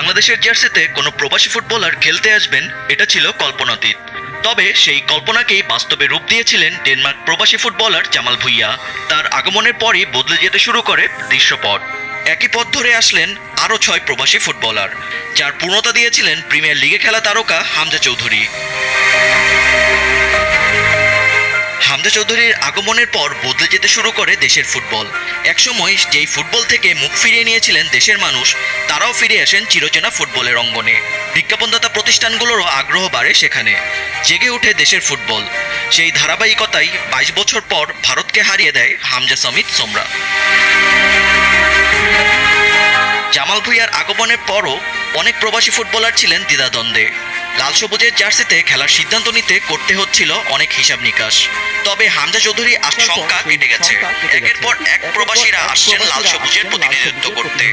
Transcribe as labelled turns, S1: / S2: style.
S1: বাংলাদেশের জার্সিতে কোনো প্রবাসী ফুটবলার খেলতে আসবেন, এটা ছিল কল্পনাতীত। তবে সেই কল্পনাকেই বাস্তবে রূপ দিয়েছিলেন ডেনমার্ক প্রবাসী ফুটবলার জামাল ভুঁইয়া। তার আগমনের পরই বদলে যেতে শুরু করে দৃশ্যপট। একই পথ ধরে আসলেন আরও 6 প্রবাসী ফুটবলার, যার পূর্ণতা দিয়েছিলেন প্রিমিয়ার লিগে খেলা তারকা হামজা চৌধুরী। হামজা চৌধুরীর আগমনের পর বদলে যেতে শুরু করে দেশের ফুটবল। একসময় যেই ফুটবল থেকে মুখ ফিরিয়ে নিয়েছিলেন দেশের মানুষ, তারাও ফিরে আসেন চিরচেনা ফুটবলের অঙ্গনে। বিজ্ঞাপনদাতা প্রতিষ্ঠানগুলোরও আগ্রহ বাড়ে সেখানে। জেগে ওঠে দেশের ফুটবল। সেই ধারাবাহিকতাই 22 বছর পর ভারতকে হারিয়ে দেয় হামজা সমিত সোমরা। জামাল ভুঁইয়ার আগমনের পরও অনেক প্রবাসী ফুটবলার ছিলেন দ্বিধাদ্বন্দ্বে। লাল সবুজের জার্সিতে খেলার সিদ্ধান্ত নিতে করতে হচ্ছিল অনেক হিসাব নিকাশ। তবে হামজা চৌধুরী আসার শঙ্কা কেটে গেছে। একের পর এক প্রবাসীরা আসছেন লাল সবুজের প্রতিনিধিত্ব করতে।